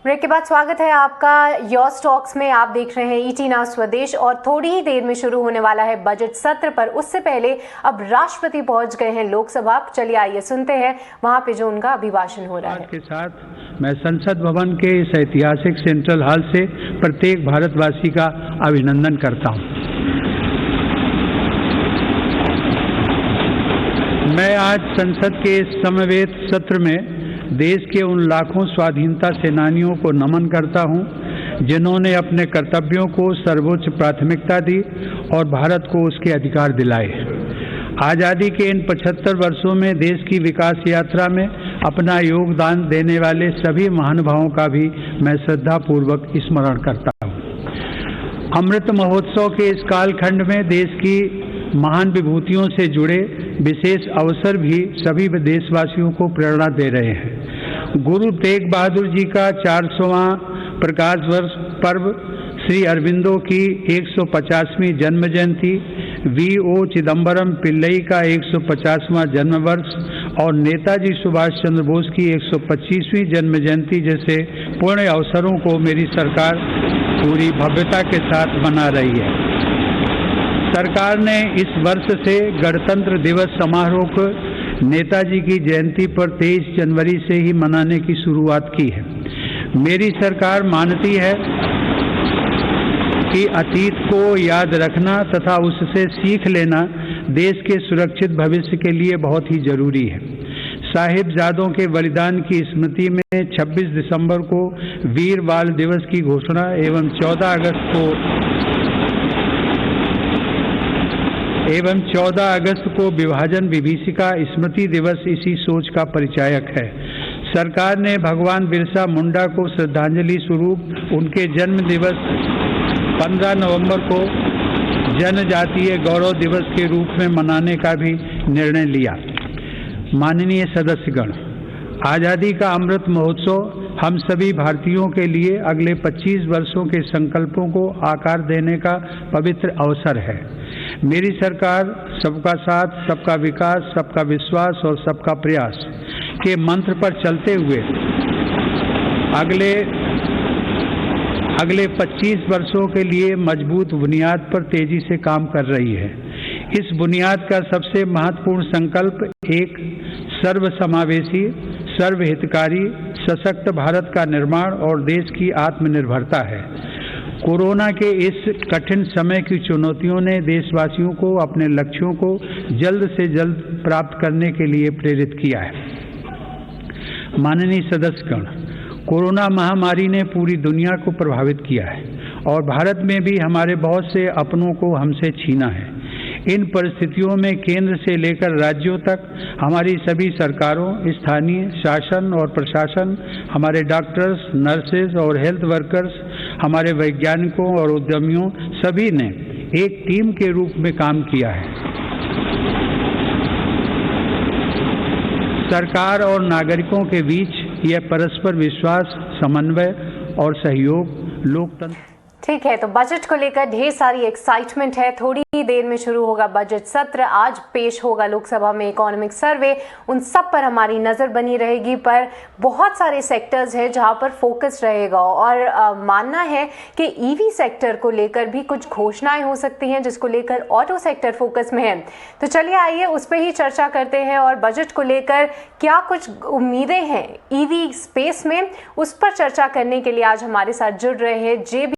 Break के बाद स्वागत है आपका योर स्टॉक्स में। आप देख रहे हैं ईटी नाउ स्वदेश और थोड़ी ही देर में शुरू होने वाला है बजट सत्र। पर उससे पहले अब राष्ट्रपति पहुंच गए हैं लोकसभा। चलिए आइए सुनते हैं वहां पे जो उनका अभिभाषण हो रहा है। के साथ मैं संसद भवन के इस ऐतिहासिक सेंट्रल हॉल से प्रत्येक भारतवासी का अभिनंदन करता हूं। मैं आज संसद के इस समवेत सत्र में देश के उन लाखों स्वाधीनता सेनानियों को नमन करता हूं जिन्होंने अपने कर्तव्यों को सर्वोच्च प्राथमिकता दी और भारत को उसके अधिकार दिलाए। आज़ादी के इन 75 वर्षों में देश की विकास यात्रा में अपना योगदान देने वाले सभी महानुभावों का भी मैं श्रद्धापूर्वक स्मरण करता हूं। अमृत महोत्सव के इस कालखंड में देश की महान विभूतियों से जुड़े विशेष अवसर भी सभी देशवासियों को प्रेरणा दे रहे हैं। गुरु तेग बहादुर जी का 400वां प्रकाश वर्ष पर्व, श्री अरविंदो की 150वीं जन्म जयंती, V.O. चिदम्बरम पिल्लई का 150वां जन्म वर्ष और नेताजी सुभाष चंद्र बोस की 125वीं जन्म जयंती जैसे पुण्य अवसरों को मेरी सरकार पूरी भव्यता के साथ मना रही है। सरकार ने इस वर्ष से गणतंत्र दिवस समारोह को नेताजी की जयंती पर 23 जनवरी से ही मनाने की शुरुआत की है। मेरी सरकार मानती है कि अतीत को याद रखना तथा उससे सीख लेना देश के सुरक्षित भविष्य के लिए बहुत ही जरूरी है। साहिबजादों के बलिदान की स्मृति में 26 दिसंबर को वीर बाल दिवस की घोषणा एवं 14 अगस्त को विभाजन विभीषिका स्मृति दिवस इसी सोच का परिचायक है। सरकार ने भगवान बिरसा मुंडा को श्रद्धांजलि स्वरूप उनके जन्म दिवस 15 नवंबर को जनजातीय गौरव दिवस के रूप में मनाने का भी निर्णय लिया। माननीय सदस्यगण, आज़ादी का अमृत महोत्सव हम सभी भारतीयों के लिए अगले 25 वर्षों के संकल्पों को आकार देने का पवित्र अवसर है। मेरी सरकार सबका साथ, सबका विकास, सबका विश्वास और सबका प्रयास के मंत्र पर चलते हुए अगले 25 वर्षों के लिए मजबूत बुनियाद पर तेजी से काम कर रही है। इस बुनियाद का सबसे महत्वपूर्ण संकल्प एक सर्वसमावेशी, सर्वहितकारी, सशक्त भारत का निर्माण और देश की आत्मनिर्भरता है। कोरोना के इस कठिन समय की चुनौतियों ने देशवासियों को अपने लक्ष्यों को जल्द से जल्द प्राप्त करने के लिए प्रेरित किया है। माननीय सदस्यगण, कोरोना महामारी ने पूरी दुनिया को प्रभावित किया है और भारत में भी हमारे बहुत से अपनों को हमसे छीना है। इन परिस्थितियों में केंद्र से लेकर राज्यों तक हमारी सभी सरकारों, स्थानीय शासन और प्रशासन, हमारे डॉक्टर्स, नर्सेज और हेल्थ वर्कर्स, हमारे वैज्ञानिकों और उद्यमियों सभी ने एक टीम के रूप में काम किया है। सरकार और नागरिकों के बीच यह परस्पर विश्वास, समन्वय और सहयोग लोकतंत्र। ठीक है, तो बजट को लेकर ढेर सारी एक्साइटमेंट है। थोड़ी ही देर में शुरू होगा बजट सत्र। आज पेश होगा लोकसभा में इकोनॉमिक सर्वे। उन सब पर हमारी नजर बनी रहेगी। पर बहुत सारे सेक्टर्स हैं जहां पर फोकस रहेगा और मानना है कि ईवी सेक्टर को लेकर भी कुछ घोषणाएं हो सकती हैं, जिसको लेकर ऑटो सेक्टर फोकस में है। तो चलिए आइए उस पर ही चर्चा करते हैं और बजट को लेकर क्या कुछ उम्मीदें हैं ईवी स्पेस में, उस पर चर्चा करने के लिए आज हमारे साथ जुड़ रहे हैं JB